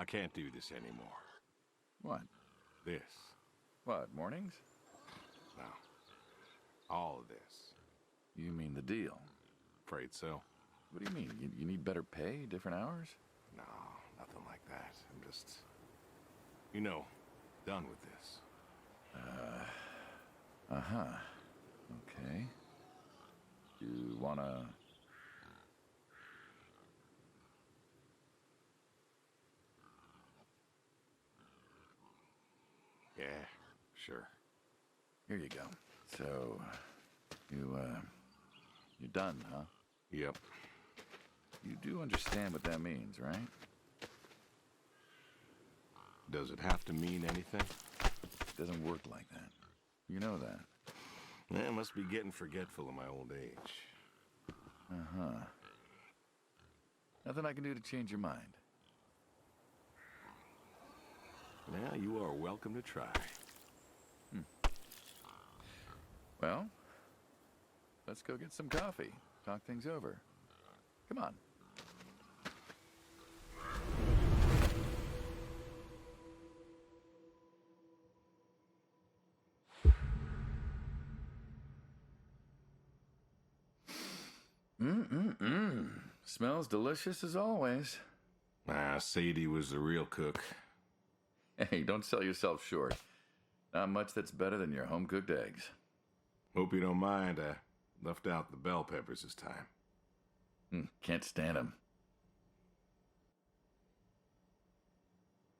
I can't do this anymore. What? This. What, mornings? No. All of this. You mean the deal? Afraid so. What do you mean? You need better pay, different hours? No, nothing like that. I'm just, done with this. Uh-huh. Okay. You wanna... Yeah, sure. Here you go. So, you're done, huh? Yep. You do understand what that means, right? Does it have to mean anything? It doesn't work like that. You know that. I must be getting forgetful in my old age. Uh-huh. Nothing I can do to change your mind. Yeah, you are welcome to try. Well, let's go get some coffee. Talk things over. Come on. Smells delicious as always. Sadie was the real cook. Hey, don't sell yourself short. Not much that's better than your home-cooked eggs. Hope you don't mind, I left out the bell peppers this time. Can't stand them.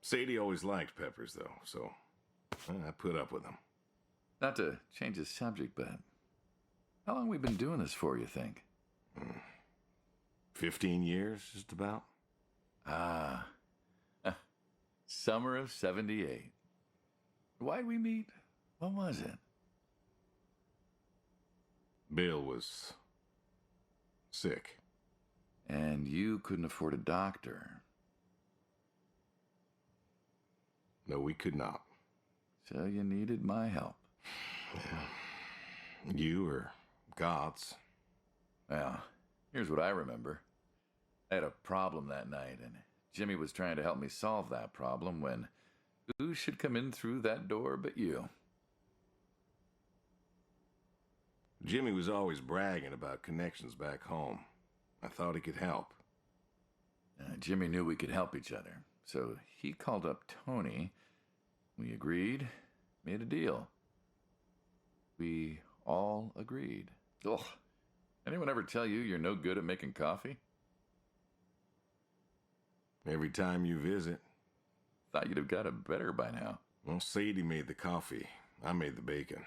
Sadie always liked peppers, though, so I put up with them. Not to change the subject, but how long we been doing this for, you think? 15 years, just about. Ah. Summer of 78. Why'd we meet? What was it? Bill was sick. And you couldn't afford a doctor. No, we could not. So you needed my help. Yeah. You or God's. Well, here's what I remember. I had a problem that night, and Jimmy was trying to help me solve that problem when who should come in through that door but you? Jimmy was always bragging about connections back home. I thought he could help. Jimmy knew we could help each other, so he called up Tony. We agreed, made a deal. We all agreed. Ugh. Anyone ever tell you you're no good at making coffee? Every time you visit. Thought you'd have got it better by now. Well, Sadie made the coffee. I made the bacon.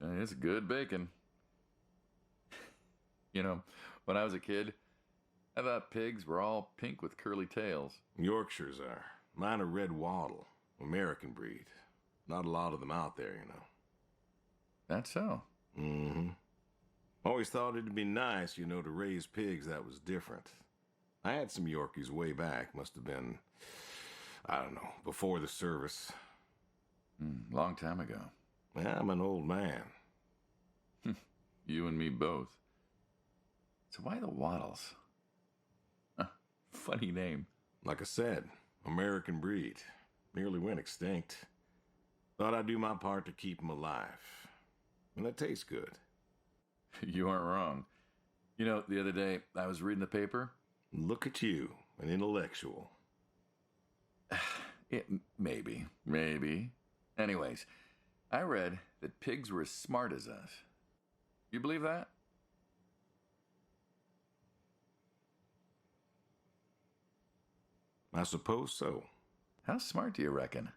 It's good bacon. When I was a kid, I thought pigs were all pink with curly tails. Yorkshires are. Mine are red wattle, American breed. Not a lot of them out there, That's so. Mm-hmm. Always thought it'd be nice, to raise pigs that was different. I had some Yorkies way back. Must have been, I don't know, before the service. Long time ago. I'm an old man. You and me both. So why the Waddles? Funny name. Like I said, American breed. Nearly went extinct. Thought I'd do my part to keep them alive. And that tastes good. You aren't wrong. The other day, I was reading the paper. Look at you, an intellectual. Maybe. Anyways, I read that pigs were as smart as us. You believe that? I suppose so. How smart do you reckon?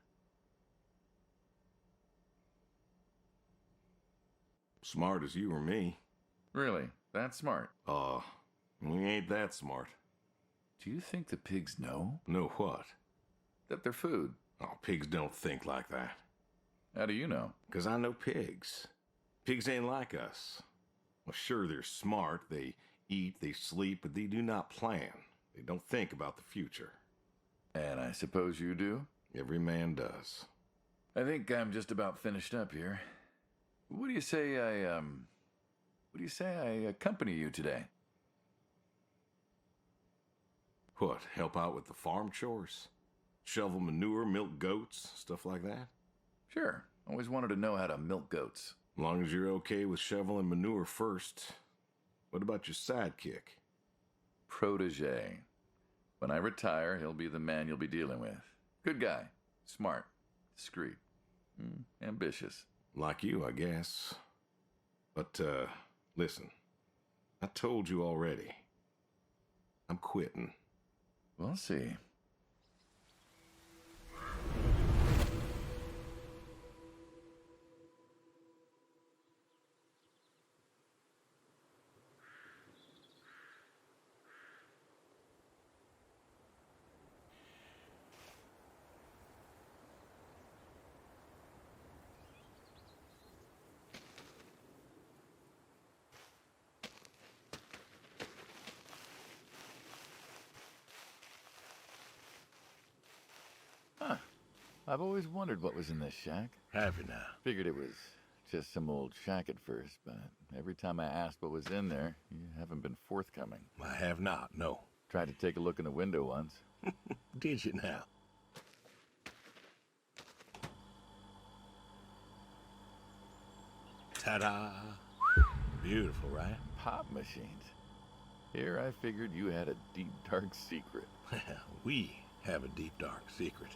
Smart as you or me. Really? That smart? We ain't that smart. Do you think the pigs know? Know what? That they're food. Oh, pigs don't think like that. How do you know? 'Cause I know pigs. Pigs ain't like us. Well, sure, they're smart. They eat, they sleep, but they do not plan. They don't think about the future. And I suppose you do? Every man does. I think I'm just about finished up here. What do you say I accompany you today? What, help out with the farm chores? Shovel manure, milk goats, stuff like that? Sure. Always wanted to know how to milk goats. As long as you're okay with shoveling manure first. What about your sidekick? Protege. When I retire, he'll be the man you'll be dealing with. Good guy. Smart. Discreet. Ambitious. Like you, I guess. But, listen. I told you already. I'm quitting. We'll see. Huh. I've always wondered what was in this shack. Have you now? Figured it was just some old shack at first, but every time I asked what was in there, you haven't been forthcoming. I have not, no. Tried to take a look in the window once. Did you now? Ta-da! Beautiful, right? Pop machines. Here I figured you had a deep, dark secret. We have a deep, dark secret.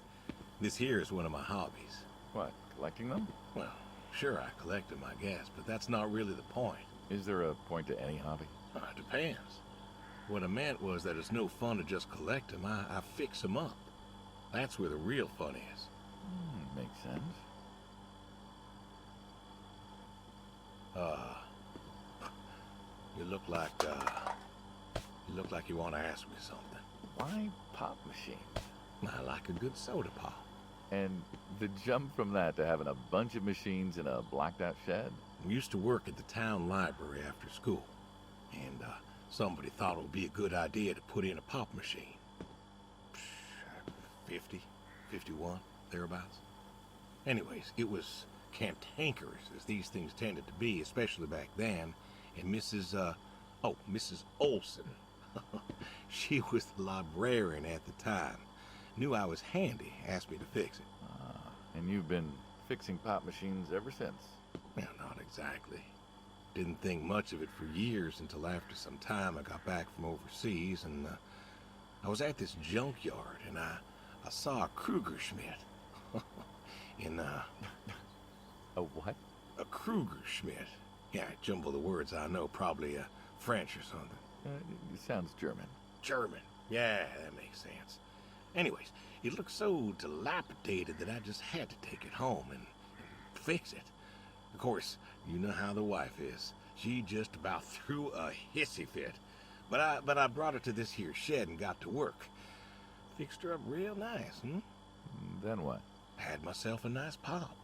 This here is one of my hobbies. What, collecting them? Well, sure, I collect them, I guess, but that's not really the point. Is there a point to any hobby? It depends. What I meant was that it's no fun to just collect them. I fix them up. That's where the real fun is. Makes sense. You look like you want to ask me something. Why pop machines? I like a good soda pop. And the jump from that to having a bunch of machines in a blacked out shed? I used to work at the town library after school, and somebody thought it would be a good idea to put in a pop machine. 50, 51, thereabouts. Anyways, it was cantankerous, as these things tended to be, especially back then, and Mrs. Olson. She was the librarian at the time. Knew I was handy, asked me to fix it. And you've been fixing pop machines ever since? Well, not exactly. Didn't think much of it for years until after some time I got back from overseas, and I was at this junkyard, and I saw a Krugerschmidt. A what? A Krugerschmidt. Yeah, I jumble the words, I know, probably French or something. It sounds German. German. Yeah, that makes sense. Anyways, it looked so dilapidated that I just had to take it home and fix it. Of course, you know how the wife is. She just about threw a hissy fit. But I brought her to this here shed and got to work. Fixed her up real nice, Then what? Had myself a nice pop.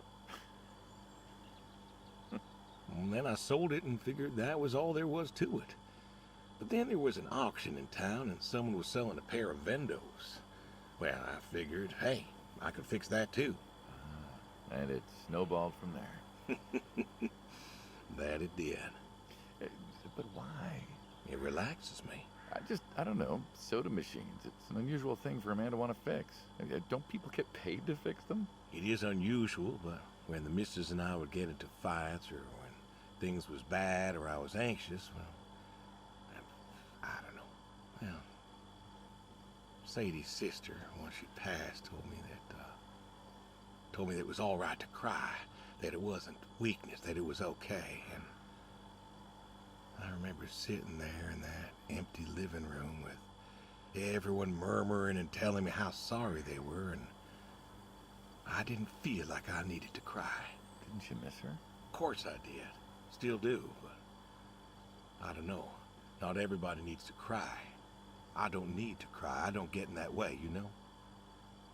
And then I sold it and figured that was all there was to it. But then there was an auction in town and someone was selling a pair of Vendos. Well, I figured, hey, I could fix that too. And it snowballed from there. That it did. But why? It relaxes me. I don't know, soda machines. It's an unusual thing for a man to want to fix. Don't people get paid to fix them? It is unusual, but when the missus and I would get into fights or when things was bad or I was anxious, well, I don't know. Well, Sadie's sister, once she passed, told me that it was all right to cry, that it wasn't weakness, that it was okay, and I remember sitting there in that empty living room with everyone murmuring and telling me how sorry they were, and I didn't feel like I needed to cry. Didn't you miss her? Of course I did. Still do, but I don't know. Not everybody needs to cry. I don't need to cry. I don't get in that way, you know?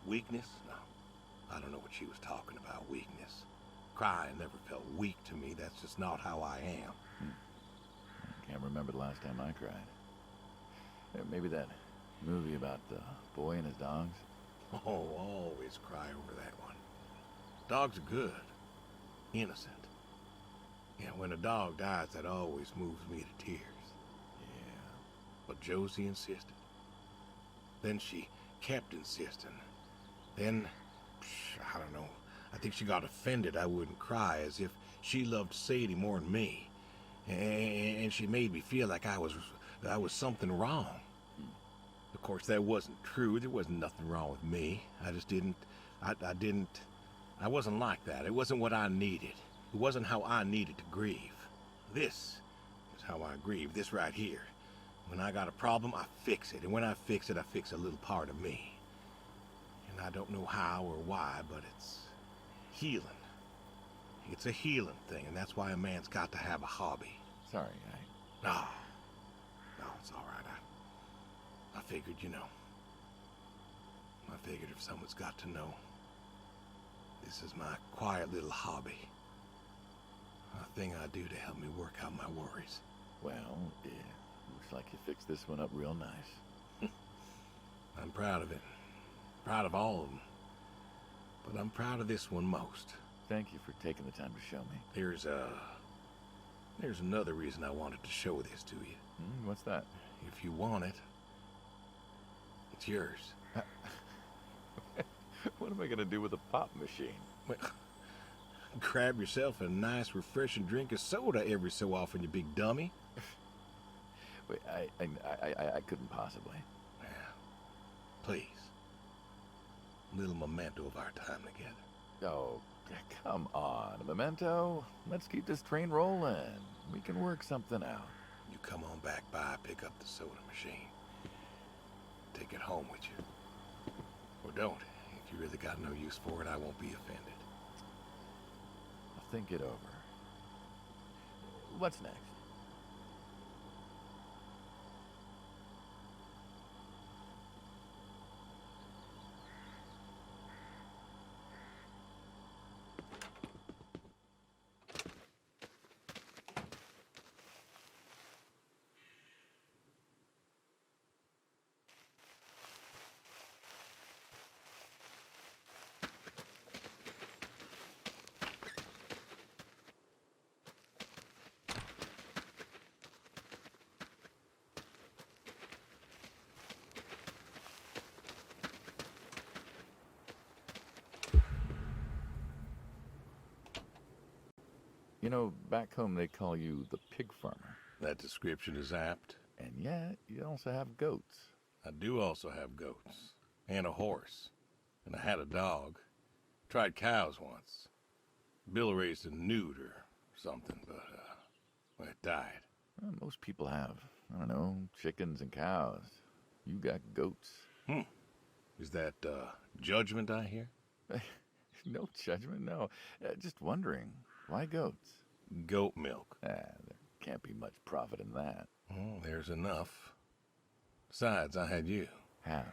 Weakness? No. I don't know what she was talking about, weakness. Crying never felt weak to me. That's just not how I am. I can't remember the last time I cried. Maybe that movie about the boy and his dogs. Oh, always cry over that one. Dogs are good. Innocent. Yeah, when a dog dies, that always moves me to tears. Yeah. But Josie insisted. Then she kept insisting. Then, I don't know, I think she got offended I wouldn't cry, as if she loved Sadie more than me. And she made me feel like I was something wrong. Of course, that wasn't true. There wasn't nothing wrong with me. I just didn't, I wasn't like that. It wasn't what I needed. It wasn't how I needed to grieve. This is how I grieve, this right here. When I got a problem, I fix it. And when I fix it, I fix a little part of me. And I don't know how or why, but it's healing. It's a healing thing, and that's why a man's got to have a hobby. Sorry, No, it's all right. I figured, you know. I figured if someone's got to know, this is my quiet little hobby. A thing I do to help me work out my worries. Well, yeah, looks like you fixed this one up real nice. I'm proud of it. Proud of all of them. But I'm proud of this one most. Thank you for taking the time to show me. There's another reason I wanted to show this to you. What's that? If you want it, it's yours. What am I gonna do with a pop machine? Well, grab yourself a nice, refreshing drink of soda every so often, you big dummy. Wait, I couldn't possibly. Well, please. A little memento of our time together. Oh, come on, a memento. Let's keep this train rolling. We can work something out. You come on back by, pick up the soda machine. Take it home with you. Or don't. If you really got no use for it, I won't be offended. I'll think it over. What's next? You know, back home they call you the pig farmer. That description is apt. And yet, you also have goats. I do also have goats. And a horse. And I had a dog. Tried cows once. Bill raised a newt or something, but, well, it died. Well, most people have, I don't know, chickens and cows. You got goats. Is that, judgment I hear? No judgment, no. Just wondering, why goats? Goat milk. There can't be much profit in that. Well, there's enough. Besides, I had you. Have.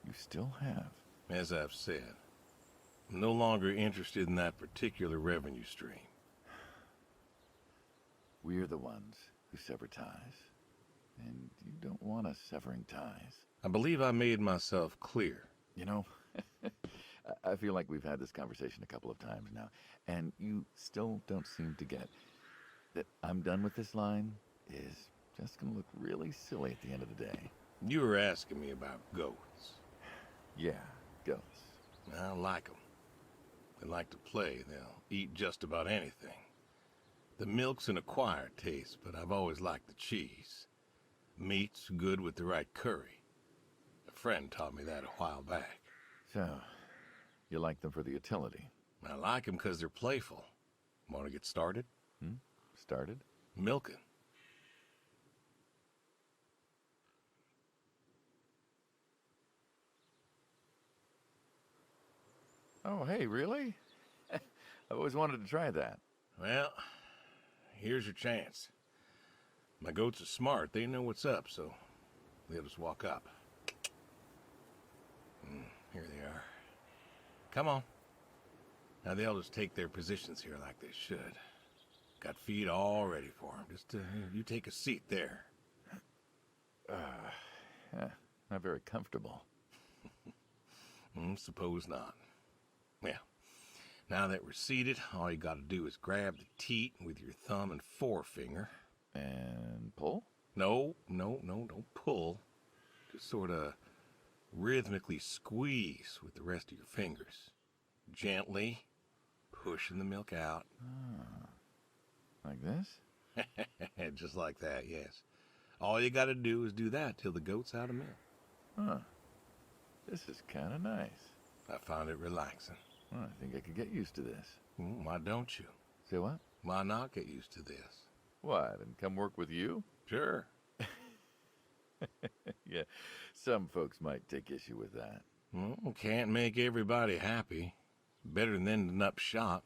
You still have. As I've said, I'm no longer interested in that particular revenue stream. We're the ones who sever ties. And you don't want us severing ties. I believe I made myself clear. You know, I feel like we've had this conversation a couple of times now, and you still don't seem to get that I'm done with this line is just going to look really silly at the end of the day. You were asking me about goats. Yeah, goats. I like them. They like to play. They'll eat just about anything. The milk's an acquired taste, but I've always liked the cheese. Meat's good with the right curry. A friend taught me that a while back. So, you like them for the utility? I like them because they're playful. Want to get started? Started? Milking. Oh, hey, really? I've always wanted to try that. Well, here's your chance. My goats are smart. They know what's up, so they'll just walk up. Here they are. Come on. Now they'll just take their positions here like they should. Got feed all ready for them. Just you take a seat there. Not very comfortable. Suppose not. Well, now that we're seated, all you gotta do is grab the teat with your thumb and forefinger. And pull? No, don't pull. Just sort of Rhythmically squeeze with the rest of your fingers. Gently pushing the milk out. Like this? Just like that, yes. All you gotta do is do that till the goat's out of milk. Huh. This is kind of nice. I find it relaxing. Well, I think I could get used to this. Why don't you? Say what? Why not get used to this? What, and come work with you? Sure. Yeah, some folks might take issue with that. Well, can't make everybody happy. Better than ending up shot.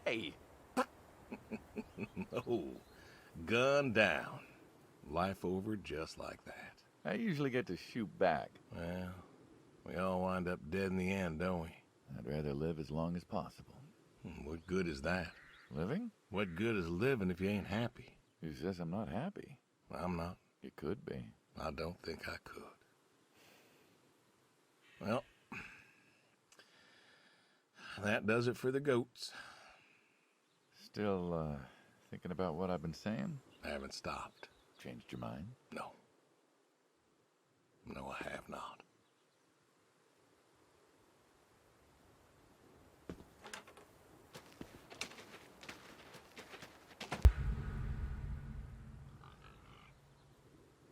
Hey! Oh, gun down. Life over just like that. I usually get to shoot back. Well, we all wind up dead in the end, don't we? I'd rather live as long as possible. What good is that? Living? What good is living if you ain't happy? Who says I'm not happy? I'm not. You could be. I don't think I could. Well, that does it for the goats. Still, thinking about what I've been saying? I haven't stopped. Changed your mind? No. No, I have not.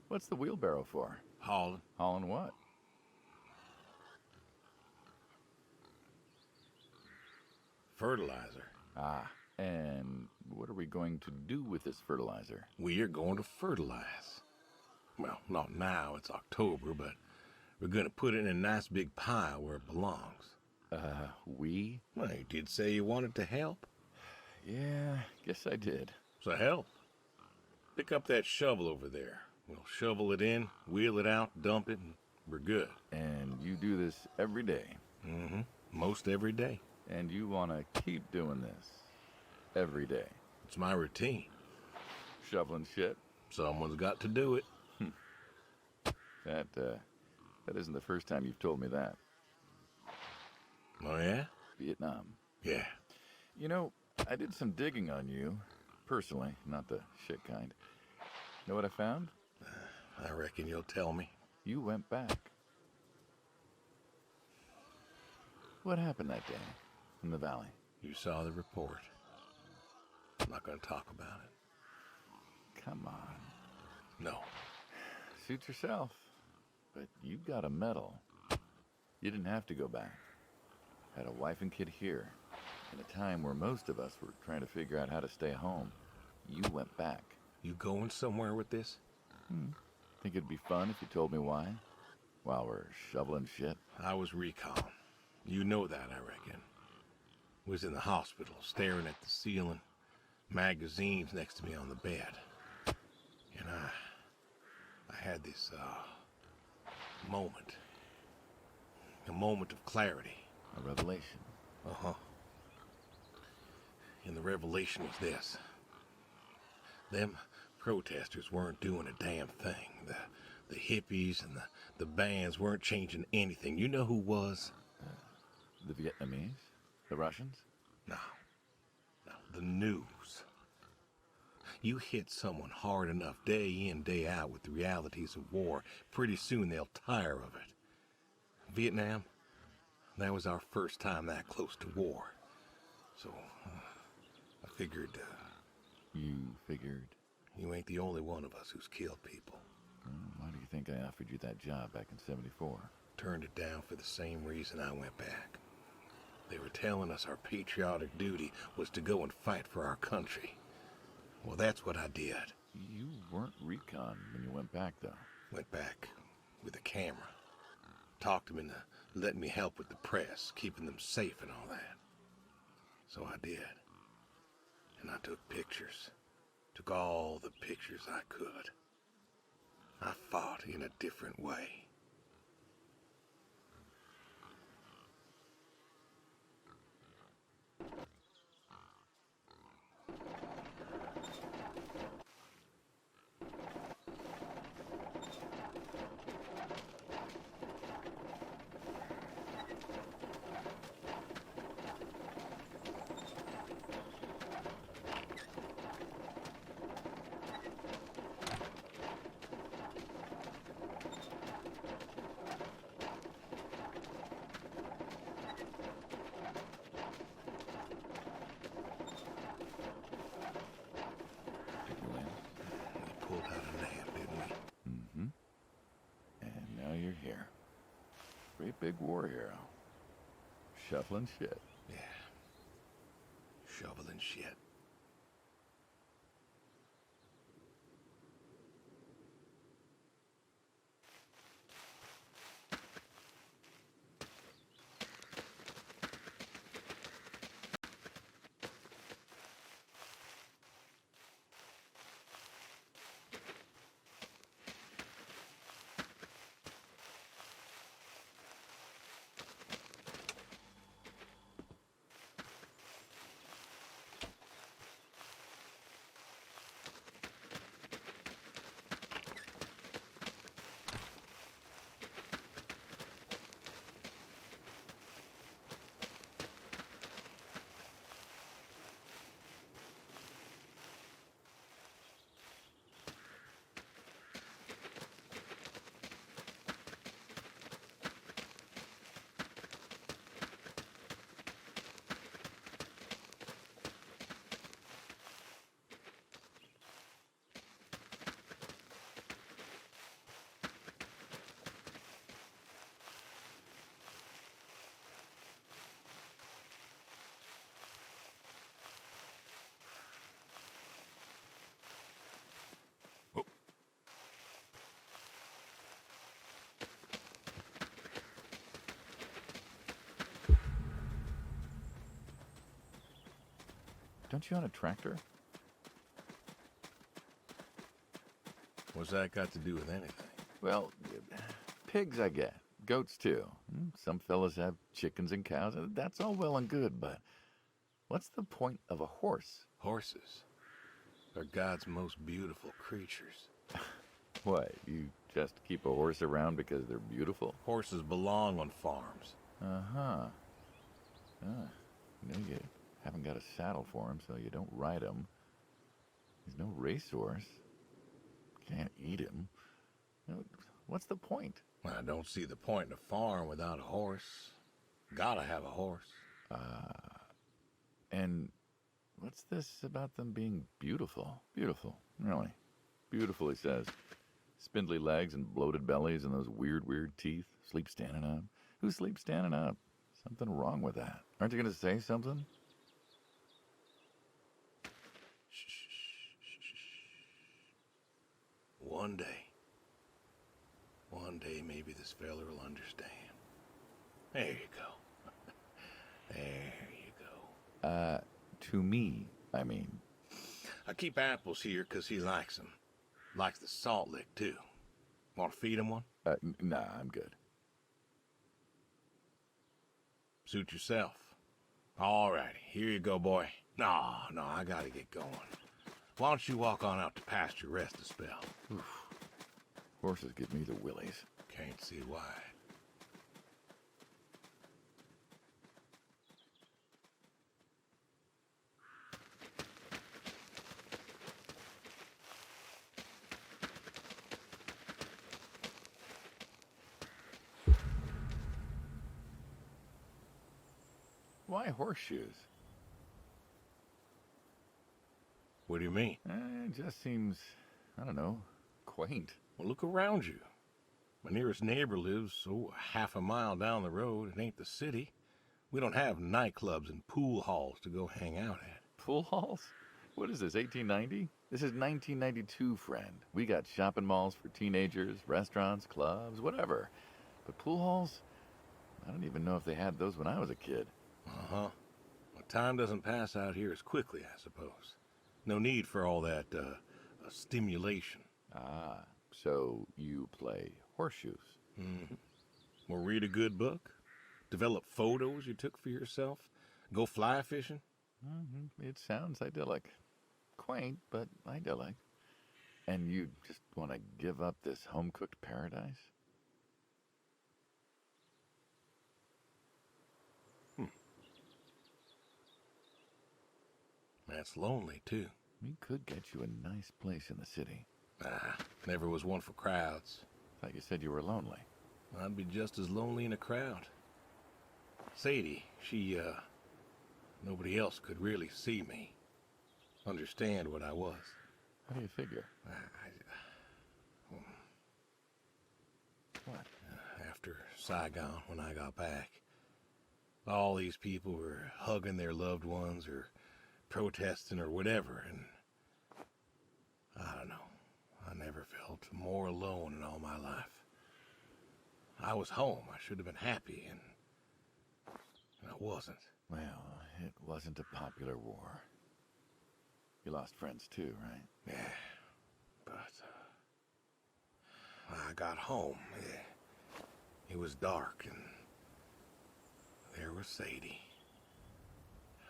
What's the wheelbarrow for? Hauling. Hauling what? Fertilizer. Ah, and what are we going to do with this fertilizer? We are going to fertilize. Well, not now, it's October, but we're going to put it in a nice big pile where it belongs. We? Well, you did say you wanted to help. Yeah, guess I did. So help. Pick up that shovel over there. We'll shovel it in, wheel it out, dump it, and we're good. And you do this every day? Mm-hmm. Most every day. And you want to keep doing this every day? It's my routine. Shoveling shit? Someone's got to do it. That isn't the first time you've told me that. Oh, yeah? Vietnam. Yeah. You know, I did some digging on you, personally, not the shit kind. Know what I found? I reckon you'll tell me. You went back. What happened that day in the valley? You saw the report. I'm not going to talk about it. Come on. No. Suit yourself. But you got a medal. You didn't have to go back. Had a wife and kid here. In a time where most of us were trying to figure out how to stay home. You went back. You going somewhere with this? Think it'd be fun if you told me why? While we're shoveling shit? I was recon. You know that, I reckon. Was in the hospital, staring at the ceiling, magazines next to me on the bed. And I had this, moment. A moment of clarity. A revelation. Uh-huh. And the revelation was this. Them protesters weren't doing a damn thing. The hippies and the bands weren't changing anything. You know who was? The Vietnamese? The Russians? No. The news. You hit someone hard enough day in, day out with the realities of war, pretty soon they'll tire of it. Vietnam, that was our first time that close to war. So, I figured, You figured? you ain't the only one of us who's killed people. Why do you think I offered you that job back in '74? Turned it down for the same reason I went back. They were telling us our patriotic duty was to go and fight for our country. Well, that's what I did. You weren't recon when you went back, though. Went back with a camera. Talked them into letting me help with the press, keeping them safe and all that. So I did. And I took pictures. Took all the pictures I could. I fought in a different way. you're here. Great big war hero. Shuffling shit. Yeah. Shoveling shit. Don't you own a tractor? What's that got to do with anything? Well, pigs I get. Goats too. Some fellas have chickens and cows. That's all well and good, but what's the point of a horse? Horses are God's most beautiful creatures. What, you just keep a horse around because they're beautiful? Horses belong on farms. Uh-huh. You haven't got a saddle for him, so you don't ride him. He's no racehorse. Can't eat him. What's the point? I don't see the point in a farm without a horse. Gotta have a horse. And what's this about them being beautiful? Beautiful, really. Beautiful, he says. Spindly legs and bloated bellies and those weird teeth. Sleep standing up. Who sleeps standing up? Something wrong with that. Aren't you going to say something? One day maybe this fella will understand. There you go. There you go. To me, I mean. I keep apples here 'cause he likes them. Likes the salt lick, too. Want to feed him one? Nah, I'm good. Suit yourself. All righty, here you go, boy. No, I gotta get going. Why don't you walk on out to pasture, rest a spell? Oof. Horses give me the willies. Can't see why. Why horseshoes? What do you mean? It just seems, I don't know, quaint. Well, look around you. My nearest neighbor lives, half a mile down the road. It ain't the city. We don't have nightclubs and pool halls to go hang out at. Pool halls? What is this, 1890? This is 1992, friend. We got shopping malls for teenagers, restaurants, clubs, whatever. But pool halls? I don't even know if they had those when I was a kid. Uh-huh. Well, time doesn't pass out here as quickly, I suppose. No need for all that, stimulation. Ah, so you play horseshoes. Mm-hmm. Or read a good book? Develop photos you took for yourself? Go fly fishing? Mm-hmm. It sounds idyllic. Quaint, but idyllic. And you just want to give up this home-cooked paradise? That's lonely, too. We could get you a nice place in the city. Never was one for crowds. Thought you said you were lonely. I'd be just as lonely in a crowd. Sadie, she, nobody else could really see me. Understand what I was. How do you figure? What? Saigon when I got back. All these people were hugging their loved ones or protesting or whatever, and I don't know. I never felt more alone in all my life. I was home. I should have been happy, and I wasn't. Well, it wasn't a popular war. You lost friends too, right? Yeah, but I got home. It was dark, and there was Sadie,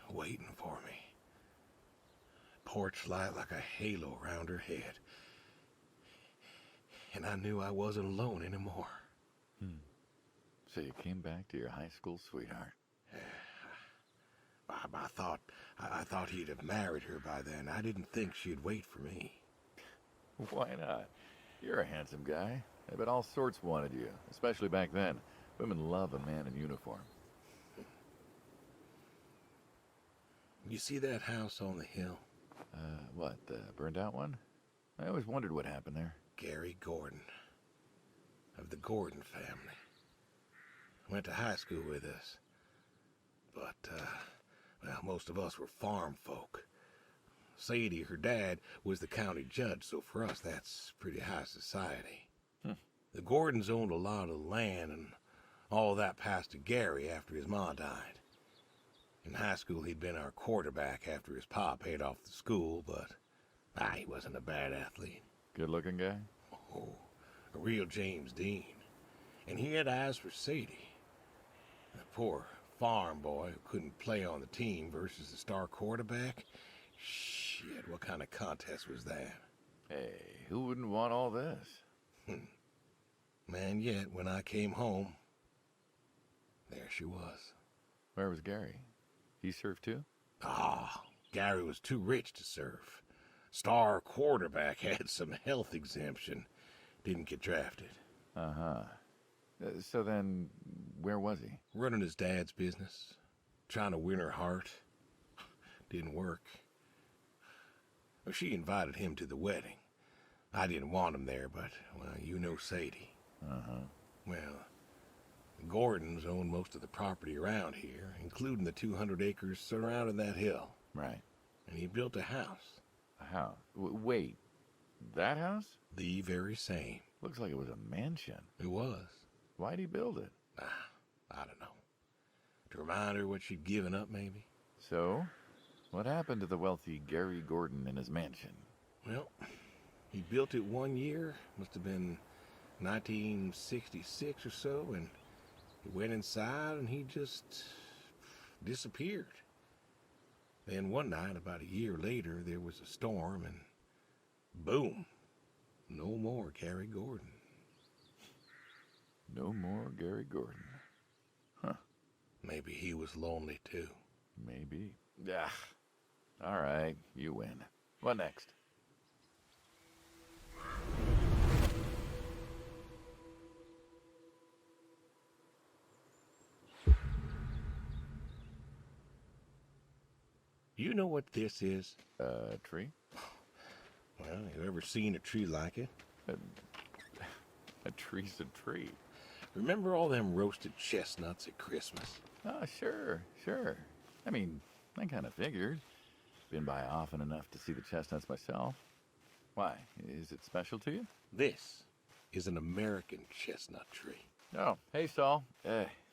waiting for me. Porch light like a halo around her head. And I knew I wasn't alone anymore. So you came back to your high school sweetheart. I thought he'd have married her by then. I didn't think she'd wait for me. Why not? You're a handsome guy. I bet all sorts wanted you, especially back then. Women love a man in uniform. You see that house on the hill? What, the burned out one? I always wondered what happened there. Gary Gordon, of the Gordon family. Went to high school with us. But, well, most of us were farm folk. Sadie, her dad, was the county judge, so for us that's pretty high society. The Gordons owned a lot of land, and all that passed to Gary after his ma died. In high school, he'd been our quarterback after his pa paid off the school, but he wasn't a bad athlete. Good-looking guy? Oh, a real James Dean. And he had eyes for Sadie. The poor farm boy who couldn't play on the team versus the star quarterback. Shit, what kind of contest was that? Hey, who wouldn't want all this? Man, yet when I came home, there she was. Where was Gary? He served too? Gary was too rich to serve. Star quarterback had some health exemption. Didn't get drafted. So then, where was he? Running his dad's business. Trying to win her heart. Didn't work. Well, she invited him to the wedding. I didn't want him there, but, well, you know Sadie. Well, the Gordons own most of the property around here, including the 200 acres surrounding that hill. Right. And he built a house. A house? Wait, that house? The very same. Looks like it was a mansion. It was. Why'd he build it? I don't know. To remind her what she'd given up, maybe? So, what happened to the wealthy Gary Gordon in his mansion? Well, he built it 1 year. Must have been 1966 or so, and he went inside and he just disappeared. Then one night, about a year later, there was a storm and boom, no more Gary Gordon. No more Gary Gordon. Maybe he was lonely too. Maybe. Yeah. All right, you win. What next? You know what this is? A tree? Well, you ever seen a tree like it? A tree's a tree. Remember all them roasted chestnuts at Christmas? Oh, sure. I mean, I kind of figured. Been by often enough to see the chestnuts myself. Why? Is it special to you? This is an American chestnut tree. Oh, hey, Saul.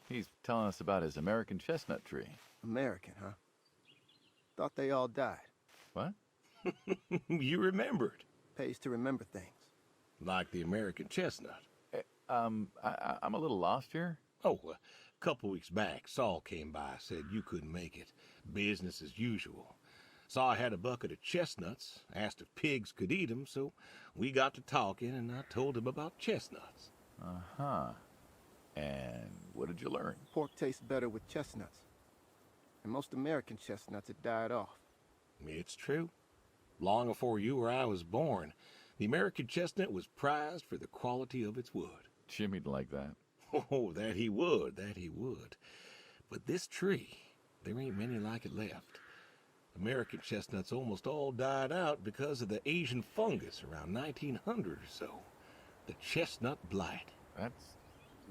He's telling us about his American chestnut tree. American, huh? Thought they all died. What? You remembered. Pays to remember things. Like the American chestnut. I'm a little lost here. Oh, a couple weeks back, Saul came by, said you couldn't make it. Business as usual. Saw I had a bucket of chestnuts, asked if pigs could eat them, so we got to talking, and I told him about chestnuts. And what did you learn? Pork tastes better with chestnuts. And most American chestnuts had died off. It's true. Long before you or I was born, the American chestnut was prized for the quality of its wood. Jimmy'd like that. Oh, that he would. But this tree, there ain't many like it left. American chestnuts almost all died out because of the Asian fungus around 1900 or so. The chestnut blight.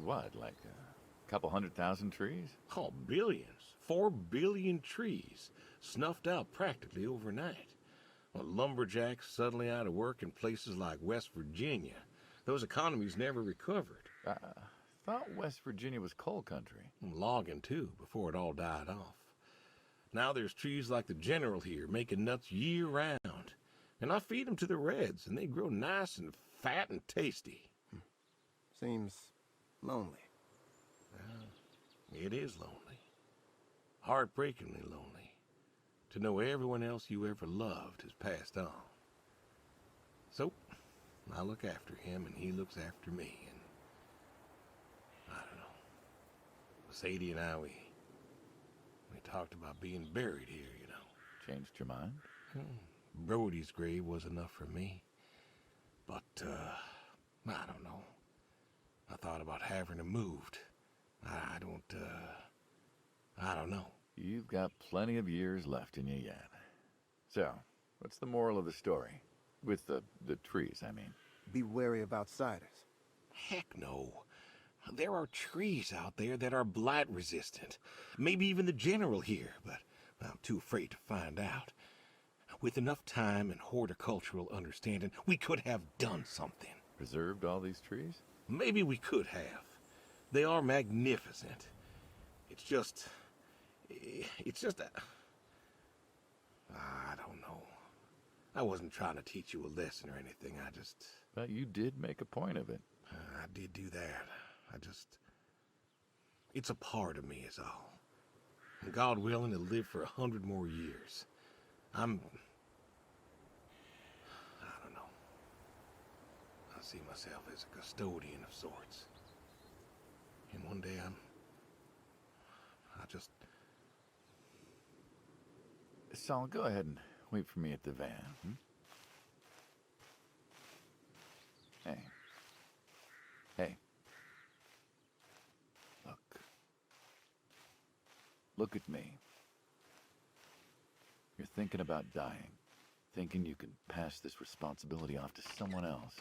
what, like a couple 100,000 trees? Oh, billions. 4 billion trees. Snuffed out practically overnight. Well, lumberjacks suddenly out of work in places like West Virginia. Those economies never recovered. I thought West Virginia was coal country. Logging, too, before it all died off. Now there's trees like the General here, making nuts year-round. And I feed them to the Reds, and they grow nice and fat and tasty. Seems lonely. It is lonely. Heartbreakingly lonely. To know everyone else you ever loved has passed on. So, I look after him, and he looks after me, and I don't know. Sadie and I, we talked about being buried here, you know. Changed your mind? Brody's grave was enough for me. But, I don't know. I thought about having him moved. I don't know. You've got plenty of years left in you yet. So, what's the moral of the story? With the trees, I mean. Be wary of outsiders. Heck no. There are trees out there that are blight resistant. Maybe even the General here, but I'm too afraid to find out. With enough time and horticultural understanding, we could have done something. Preserved all these trees? Maybe we could have. They are magnificent. It's just I don't know. I wasn't trying to teach you a lesson or anything. But you did make a point of it. I did do that. It's a part of me is all. And God willing to live for 100 more years. I don't know. I see myself as a custodian of sorts. And one day Saul, go ahead and wait for me at the van. Hey. Look at me. You're thinking about dying. Thinking you can pass this responsibility off to someone else.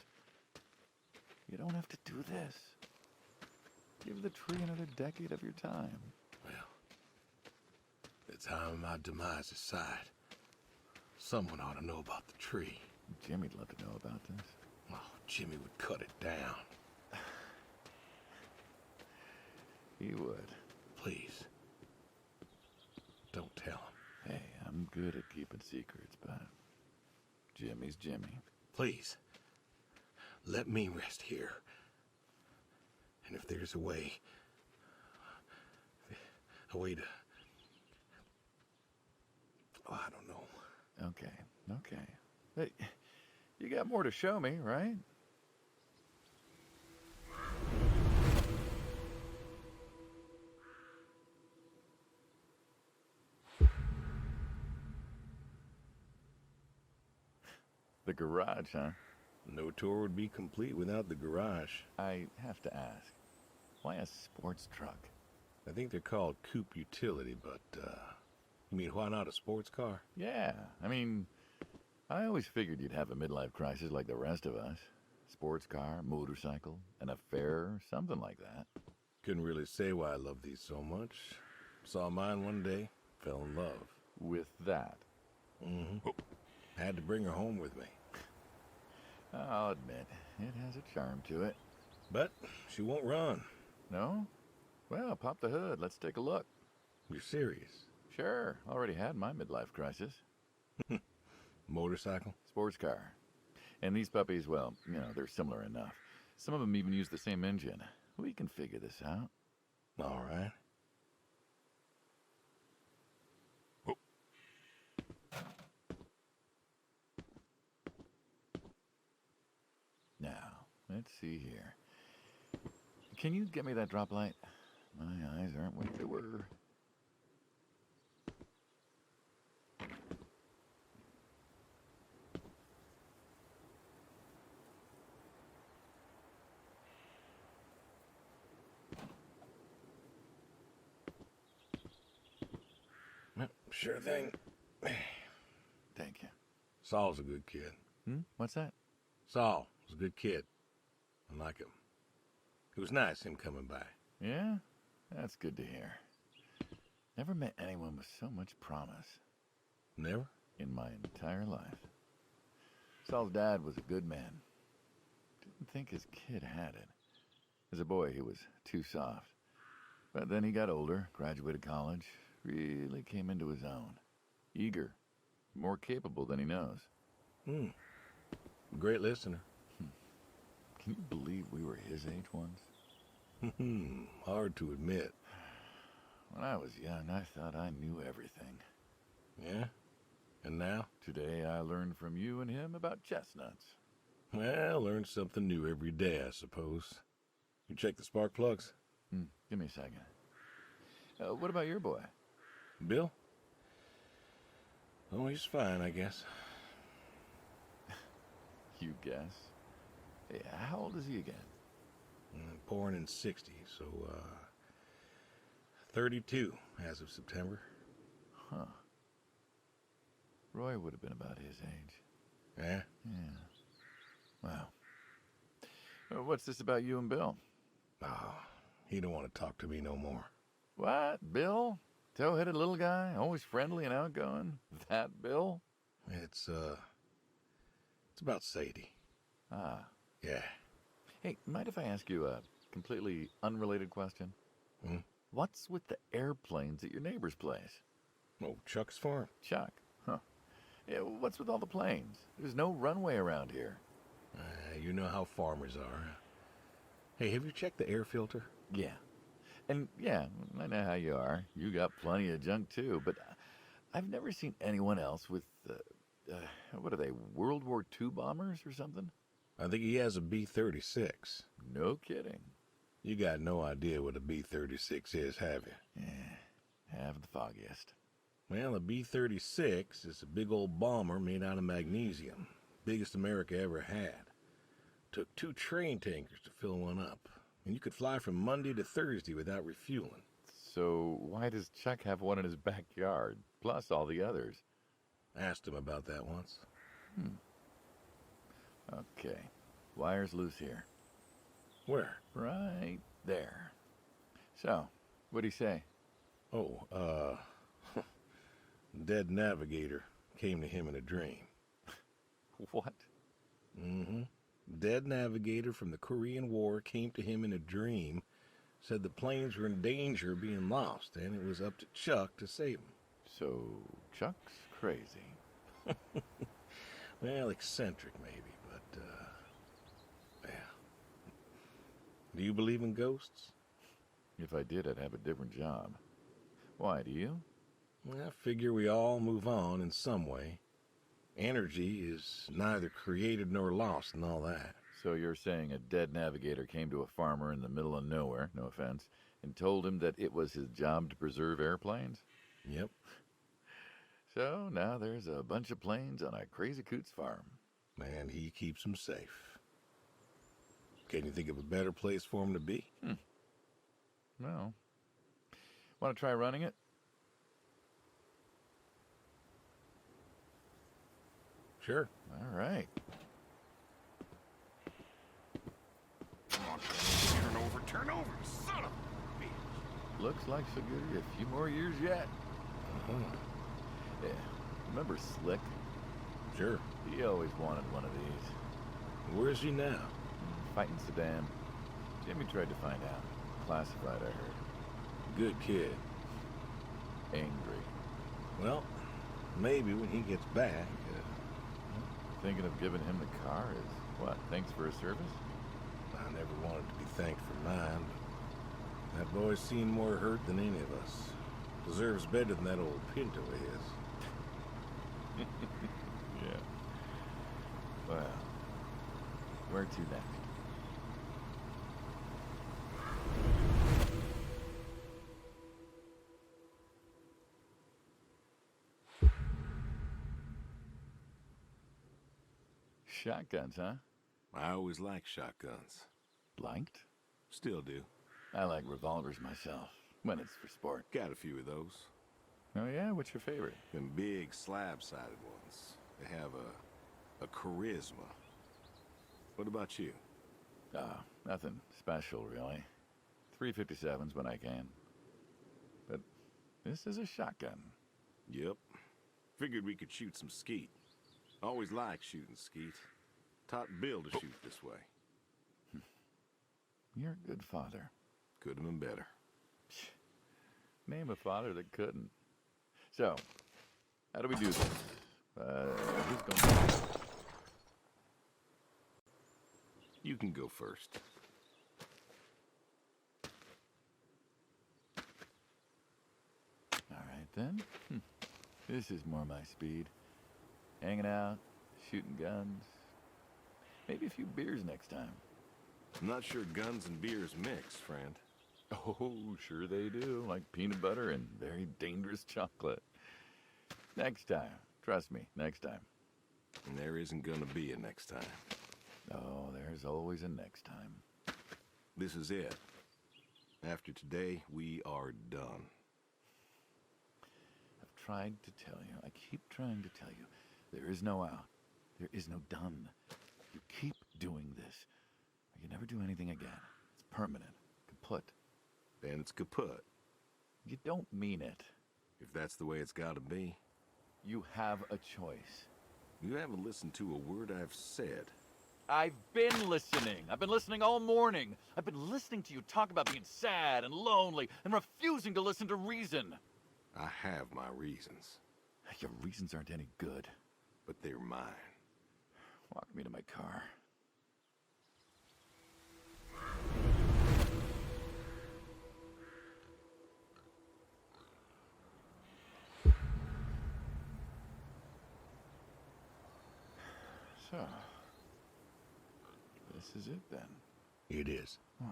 You don't have to do this. Give the tree another decade of your time. Well, the time my demise is sight, someone ought to know about the tree. Jimmy'd love to know about this. Oh, Jimmy would cut it down. He would. Please. Don't tell him. Hey, I'm good at keeping secrets, but Jimmy's Jimmy. Please. Let me rest here. And if there's a way to... Oh, I don't know. Okay. Hey, you got more to show me, right? The garage, huh? No tour would be complete without the garage. I have to ask, why a sports truck? I think they're called coupe utility, but, you mean why not a sports car? Yeah, I mean, I always figured you'd have a midlife crisis like the rest of us. Sports car, motorcycle, an affair, something like that. Couldn't really say why I love these so much. Saw mine one day, fell in love. With that? Mm-hmm. Had to bring her home with me. I'll admit, it has a charm to it. But she won't run. No? Well, pop the hood. Let's take a look. You're serious? Sure. Already had my midlife crisis. Motorcycle? Sports car. And these puppies, well, they're similar enough. Some of them even use the same engine. We can figure this out. All right. Now, let's see here. Can you get me that drop light? My eyes aren't what they were. Sure thing. Thank you. Saul's a good kid. What's that? Saul was a good kid. I like him. It was nice him coming by. Yeah? That's good to hear. Never met anyone with so much promise. Never? In my entire life. Saul's dad was a good man. Didn't think his kid had it. As a boy, he was too soft. But then he got older, graduated college, really came into his own. Eager, more capable than he knows. Great listener. Can you believe we were his age once? Hard to admit. When I was young, I thought I knew everything. Yeah? And now? Today, I learned from you and him about chestnuts. Well, learn something new every day, I suppose. You check the spark plugs? Give me a second. What about your boy? Bill? Oh, he's fine, I guess. You guess. Hey, how old is he again? Born in 60, so, 32 as of September. Huh. Roy would have been about his age. Yeah? Yeah. Wow. What's this about you and Bill? Oh, he don't want to talk to me no more. What? Bill? Tow-headed little guy? Always friendly and outgoing? That Bill? It's about Sadie. Ah. Yeah. Hey, mind if I ask you a completely unrelated question? What's with the airplanes at your neighbor's place? Oh, Chuck's farm? Chuck? Huh. Yeah, what's with all the planes? There's no runway around here. You know how farmers are. Hey, have you checked the air filter? Yeah. And yeah, I know how you are. You got plenty of junk too, but I've never seen anyone else with, what are they, World War II bombers or something? I think he has a B-36. No kidding. You got no idea what a B-36 is, have you? Yeah, have the foggiest. Well, a B-36 is a big old bomber made out of magnesium. Biggest America ever had. Took 2 train tankers to fill one up. And you could fly from Monday to Thursday without refueling. So why does Chuck have one in his backyard, plus all the others? Asked him about that once. Okay. Wire's loose here. Where? Right there. So, what'd he say? Oh, dead navigator came to him in a dream. What? Dead navigator from the Korean War came to him in a dream, said the planes were in danger of being lost, and it was up to Chuck to save them. So, Chuck's crazy. Well, eccentric maybe, but, yeah. Do you believe in ghosts? If I did, I'd have a different job. Why, do you? I figure we all move on in some way. Energy is neither created nor lost and all that. So you're saying a dead navigator came to a farmer in the middle of nowhere, no offense, and told him that it was his job to preserve airplanes? Yep. So now there's a bunch of planes on a crazy coot's farm. And he keeps them safe. Can you think of a better place for him to be? Well, want to try running it? Sure. All right. Come on, turn over, son of a bitch. Looks like she'll give you a few more years yet. Yeah. Remember Slick? Sure. He always wanted one of these. Where is he now? Fighting Saddam. Jimmy tried to find out. Classified, I heard. Good kid. Angry. Well, maybe when he gets back. Thinking of giving him the car is what? Thanks for his service? I never wanted to be thanked for mine, but that boy's seen more hurt than any of us. Deserves better than that old Pinto of his. Yeah. Well, where to next? Shotguns, huh? I always liked shotguns. Liked? Still do. I like revolvers myself, when it's for sport. Got a few of those. Oh yeah? What's your favorite? Them big slab-sided ones. They have a charisma. What about you? Nothing special, really. 357s when I can. But this is a shotgun. Yep. Figured we could shoot some skeet. Always liked shooting skeet. Taught Bill to shoot this way. You're a good father. Could have been better. Name a father that couldn't. So, how do we do this? Who's going to... You can go first. All right, then. This is more my speed. Hanging out, shooting guns. Maybe a few beers next time. I'm not sure guns and beers mix, friend. Oh, sure they do. Like peanut butter and very dangerous chocolate. Next time. Trust me, next time. And there isn't gonna be a next time. Oh, there's always a next time. This is it. After today, we are done. I've tried to tell you. I keep trying to tell you. There is no out. There is no done. You keep doing this, or you never do anything again. It's permanent. Kaput. Then it's kaput. You don't mean it. If that's the way it's gotta be. You have a choice. You haven't listened to a word I've said. I've been listening. I've been listening all morning. I've been listening to you talk about being sad and lonely and refusing to listen to reason. I have my reasons, Your reasons aren't any good. but they're mine. Walk me to my car. So, this is it then. It is. Why?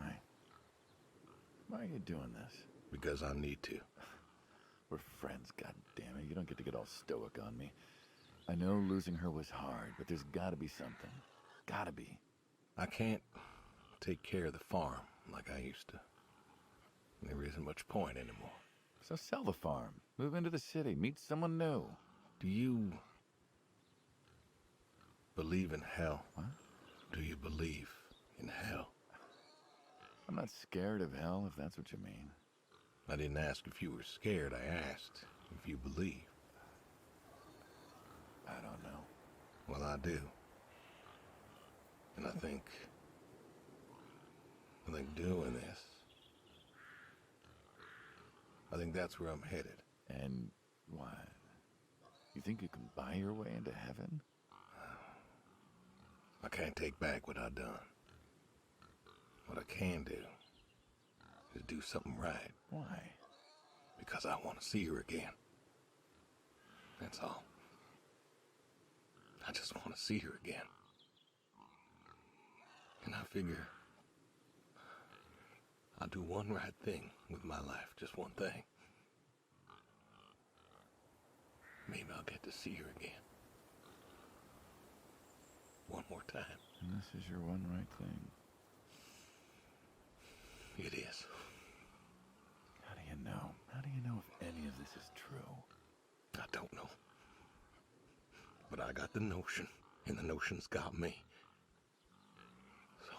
Why are you doing this? Because I need to. We're friends, goddammit. You don't get to get all stoic on me. I know losing her was hard, but there's gotta be something. Gotta be. I can't take care of the farm like I used to. There isn't much point anymore. So sell the farm. Move into the city. Meet someone new. Do you believe in hell? What? Do you believe in hell? I'm not scared of hell, if that's what you mean. I didn't ask if you were scared. I asked if you believe. I don't know. Well, I do. And I think doing this, I think that's where I'm headed. And why? You think you can buy your way into heaven? I can't take back what I've done. What I can do is do something right. Why? Because I want to see her again. That's all. I just want to see her again. And I figure I'll do one right thing with my life, just one thing. Maybe I'll get to see her again. One more time. And this is your one right thing. It is. How do you know? How do you know if any of this is true? I don't know. But I got the notion, and the notion's got me. So,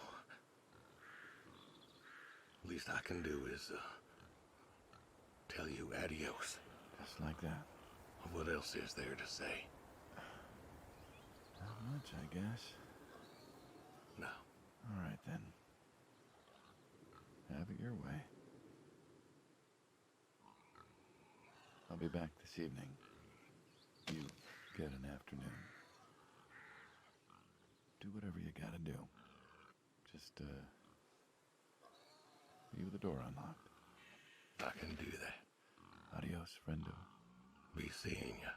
least I can do is, tell you adios. Just like that. What else is there to say? Not much, I guess. No. All right, then. Have it your way. I'll be back this evening. You get an afternoon. Do whatever you gotta do. Just, leave the door unlocked. I can do that. Adios, friendo. Be seeing ya.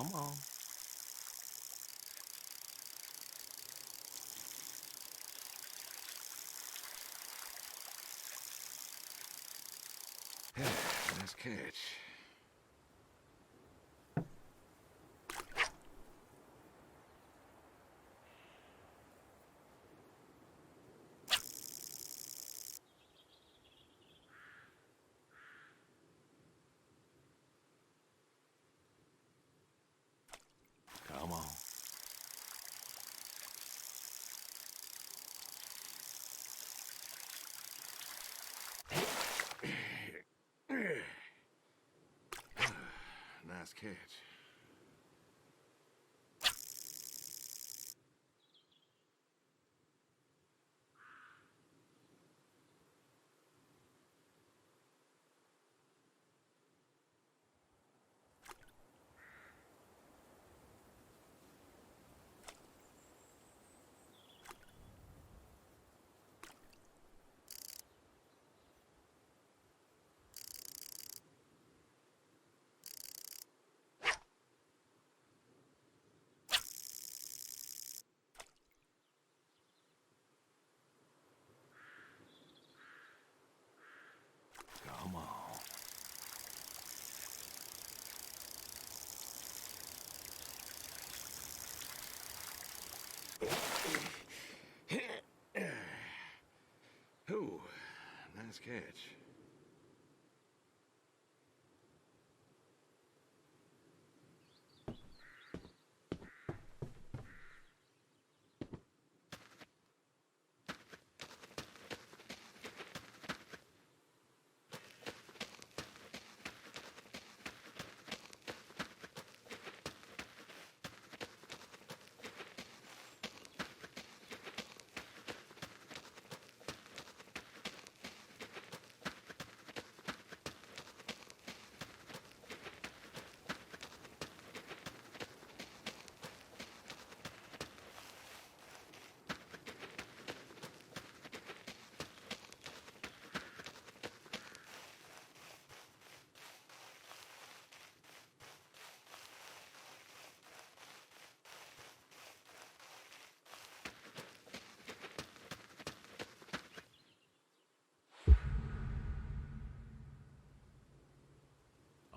Come on. Nice catch. Come on. Nice catch. Come on. Ooh, nice catch.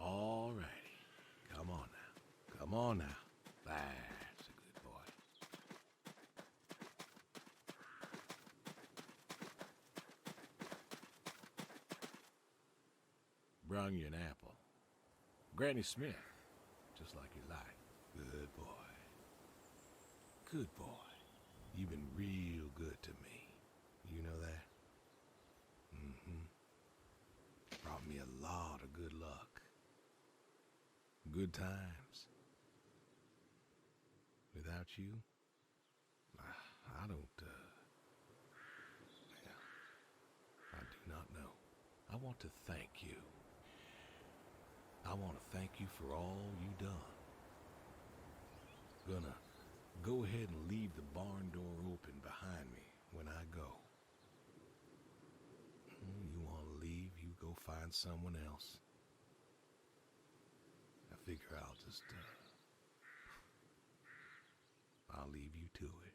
All righty. Come on now. Come on now. That's a good boy. Brung you an apple. Granny Smith. Just like you like. Good boy. Good boy. You've been real good to me. You know that? Brought me a lot of good luck. Good times. Without you, I don't, well, I do not know. I want to thank you. I want to thank you for all you done. Gonna go ahead and leave the barn door open behind me when I go. You want to leave, you go find someone else. I figure I'll just, I'll leave you to it.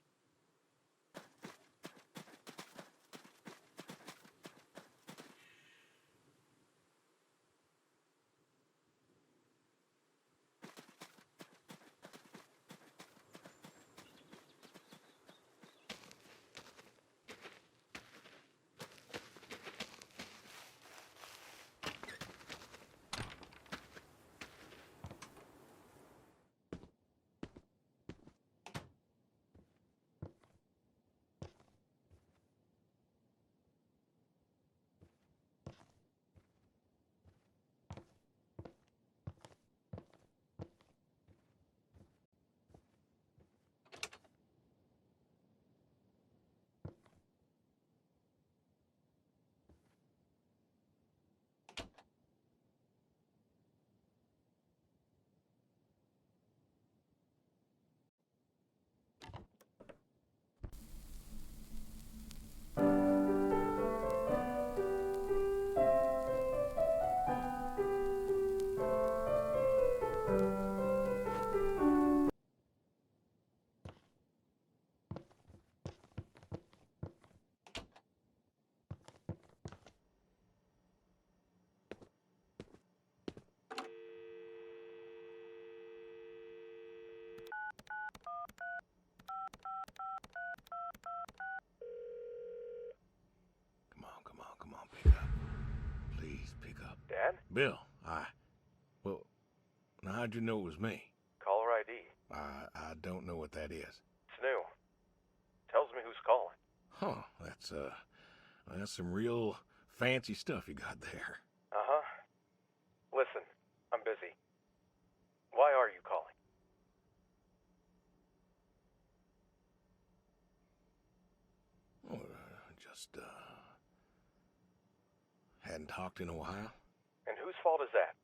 Dad? Bill, well, now how'd you know it was me? Caller ID. I don't know what that is. It's new. Tells me who's calling. Huh, that's some real fancy stuff you got there. Uh-huh. Listen, I'm busy. Why are you calling? Just, hadn't talked in a while. And whose fault is that?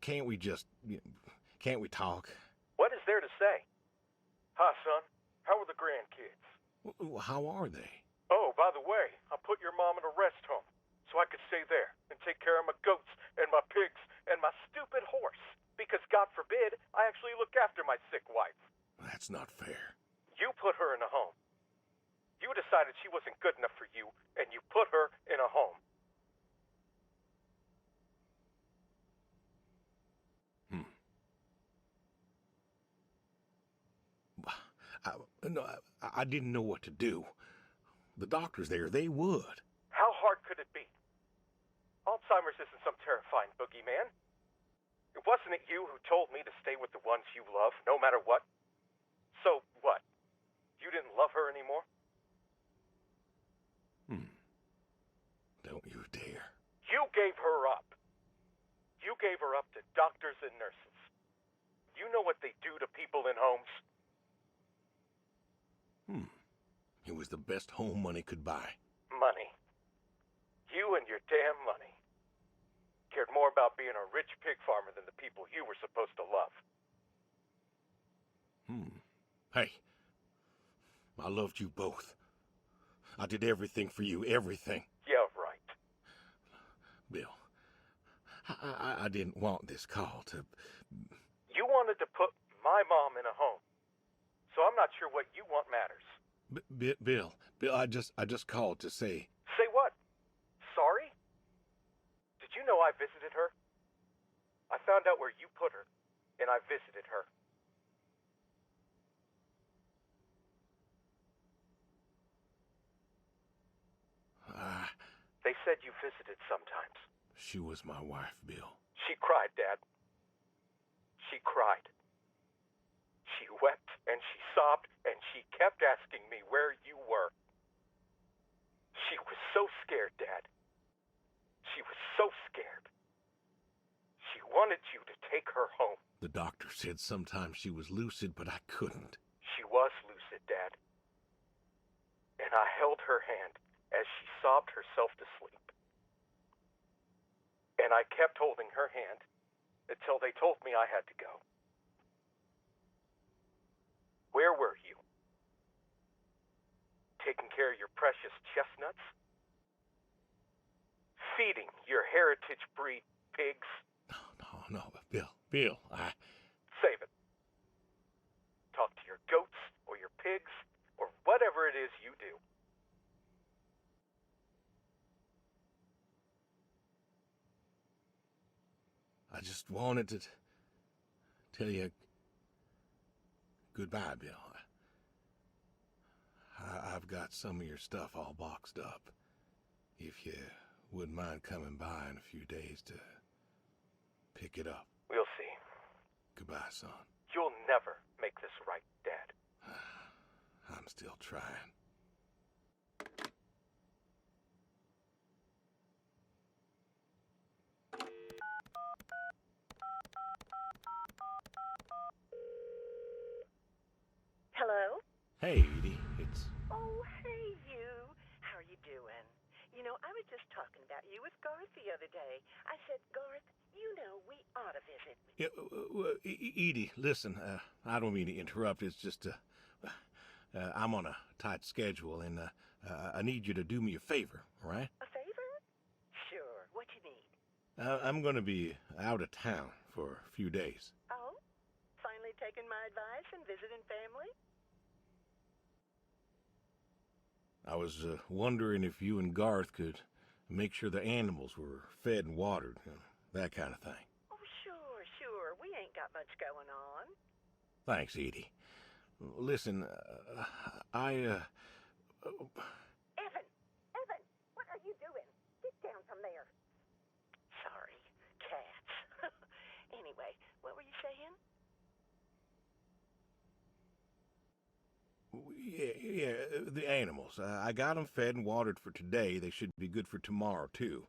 Can't we talk? What is there to say? Hi, son. How are the grandkids? How are they? Oh, by the way, I put your mom in a rest home so I could stay there and take care of my goats and my pigs and my stupid horse. Because, God forbid, I actually look after my sick wife. That's not fair. You put her in a home. You decided she wasn't good enough for you, and you put her in a home. I didn't know what to do. The doctors there, they would. How hard could it be? Alzheimer's isn't some terrifying boogeyman. It wasn't it you who told me to stay with the ones you love, no matter what? So what? You didn't love her anymore? Don't you dare. You gave her up. You gave her up to doctors and nurses. You know what they do to people in homes? It was the best home money could buy. Money. You and your damn money. Cared more about being a rich pig farmer than the people you were supposed to love. Hey, I loved you both. I did everything for you, everything. Yeah, right. Bill, I didn't want this call to... You wanted to put my mom in a home. So I'm not sure what you want matters. Bill, I just called to say... Say what? Sorry? Did you know I visited her? I found out where you put her, and I visited her. They said you visited sometimes. She was my wife, Bill. She cried, Dad. She cried. She wept, and she sobbed, and she kept asking me where you were. She was so scared, Dad. She was so scared. She wanted you to take her home. The doctor said sometimes she was lucid, but I couldn't. She was lucid, Dad. And I held her hand as she sobbed herself to sleep. And I kept holding her hand until they told me I had to go. Where were you? Taking care of your precious chestnuts? Feeding your heritage breed pigs? No, Bill, Save it. Talk to your goats or your pigs or whatever it is you do. I just wanted to tell you goodbye, Bill. I've got some of your stuff all boxed up. If you wouldn't mind coming by in a few days to pick it up. We'll see. Goodbye, son. You'll never make this right, Dad. I'm still trying. Hello? Hey, Edie, it's... Oh, hey, you. How are you doing? You know, I was just talking about you with Garth the other day. I said, Garth, you know, we ought to visit. Edie, listen, I don't mean to interrupt. It's just, I'm on a tight schedule, and I need you to do me a favor, all right? A favor? Sure. What you need? I'm going to be out of town for a few days. Oh? Finally taking my advice and visiting family? I was wondering if you and Garth could make sure the animals were fed and watered, that kind of thing. Oh, sure. We ain't got much going on. Thanks, Edie. Listen, Evan! Evan! What are you doing? Get down from there. Sorry, cats. Anyway, what were you saying? yeah, the animals. I got them fed and watered for today. They should be good for tomorrow, too.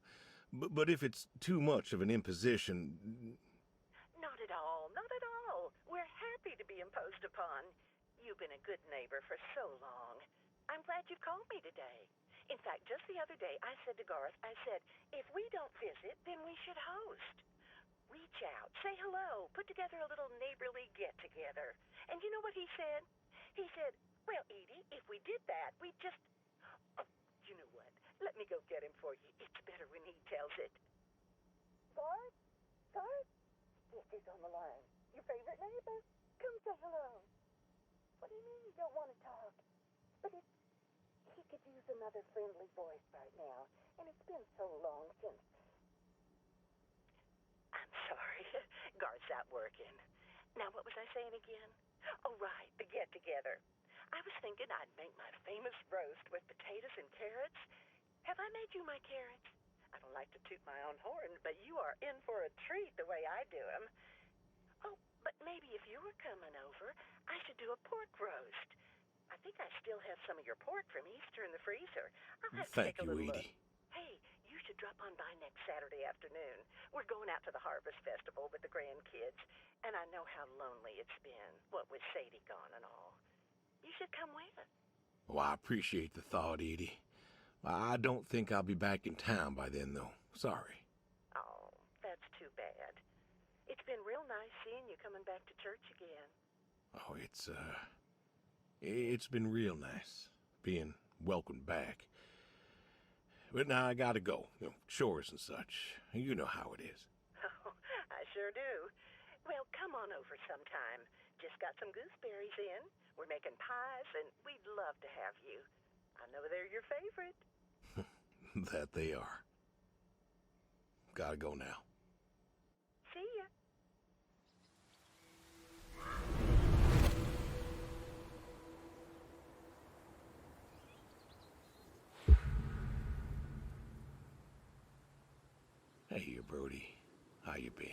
But if it's too much of an imposition... Not at all, not at all. We're happy to be imposed upon. You've been a good neighbor for so long. I'm glad you called me today. In fact, just the other day, I said to Garth, I said, if we don't visit, then we should host. Reach out, say hello, put together a little neighborly get-together. And you know what he said? He said, well, Edie, if we did that, we'd just... Oh, you know what? Let me go get him for you. It's better when he tells it. Garth? Garth? Yes, he's on the line. Your favorite neighbor? Come say hello. What do you mean you don't want to talk? But he could use another friendly voice right now. And it's been so long since... I'm sorry. Garth's out working. Now, what was I saying again? Oh, right, the get-together. I was thinking I'd make my famous roast with potatoes and carrots. Have I made you my carrots? I don't like to toot my own horn, but you are in for a treat the way I do them. Oh, but maybe if you were coming over, I should do a pork roast. I think I still have some of your pork from Easter in the freezer. I'll have to Thank take a you, little Edie. look. Hey, you should drop on by next Saturday afternoon. We're going out to the Harvest Festival with the grandkids, and I know how lonely it's been, what with Sadie gone and all. You should come with. Well, I appreciate the thought, Edie. I don't think I'll be back in town by then, though. Sorry. Oh, that's too bad. It's been real nice seeing you coming back to church again. Oh, it's been real nice being welcomed back. But now I gotta go. Chores and such. You know how it is. Oh, I sure do. Well, come on over sometime. Just got some gooseberries in. We're making pies, and we'd love to have you. I know they're your favorite. That they are. Gotta go now. See ya. Hey, you Brody. How you been?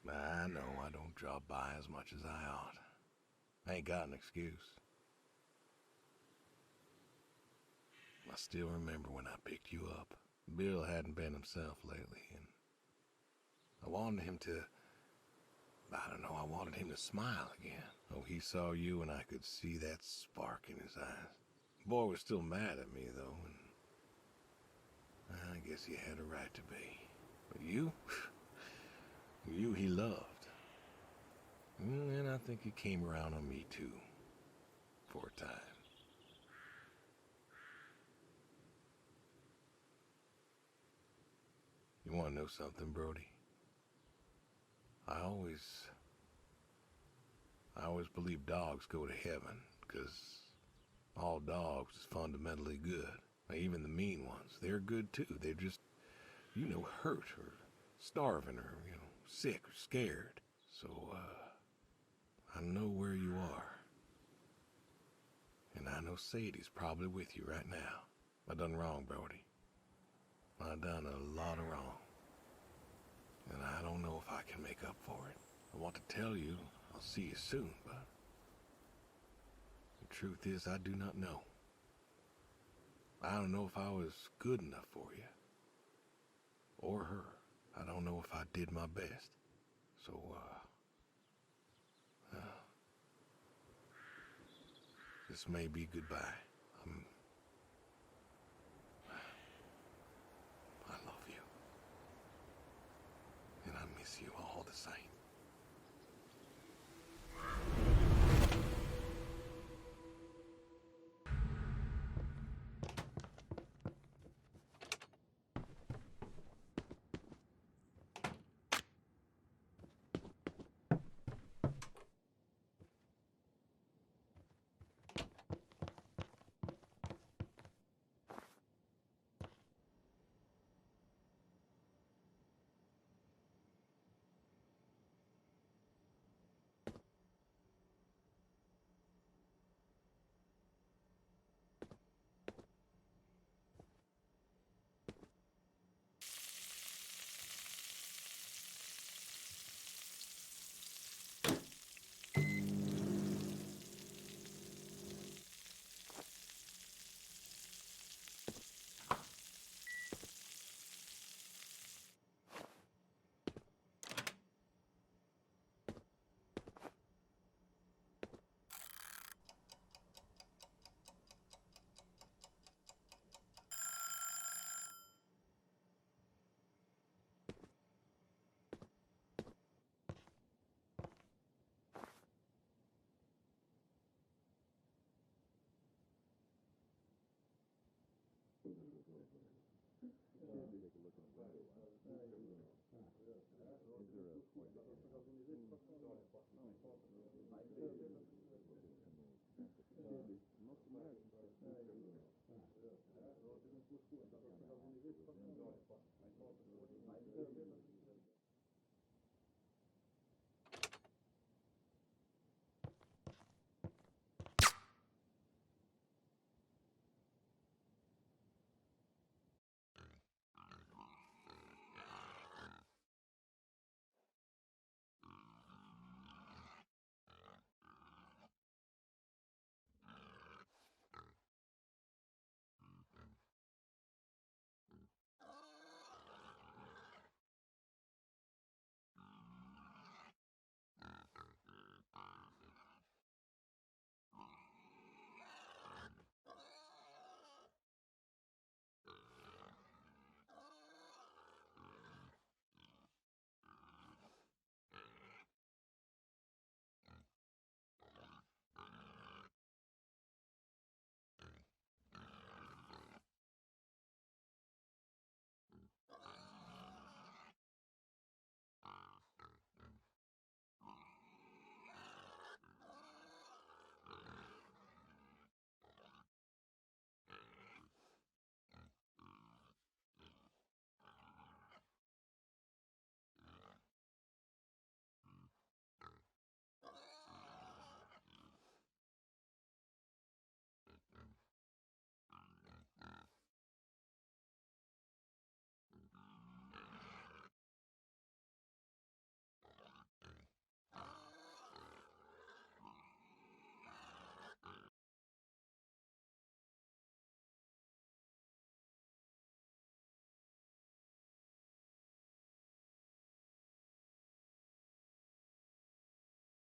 I know I don't drop by as much as I ought. I ain't got an excuse. I still remember when I picked you up. Bill hadn't been himself lately, and I wanted him to... I wanted him to smile again. Oh, he saw you and I could see that spark in his eyes. The boy was still mad at me, though, and I guess he had a right to be. But you he loved. And I think he came around on me, too, for a time. You want to know something, Brody? I always believe dogs go to heaven, because all dogs is fundamentally good. Even the mean ones, they're good too. They're just, hurt or starving or, sick or scared. So, I know where you are. And I know Sadie's probably with you right now. I done wrong, Brody. I done a lot of wrong. And I don't know if I can make up for it. I want to tell you I'll see you soon, but the truth is I do not know. I don't know if I was good enough for you. Or her. I don't know if I did my best. So, this may be goodbye. I love you. And I miss you all the same. Is there a point?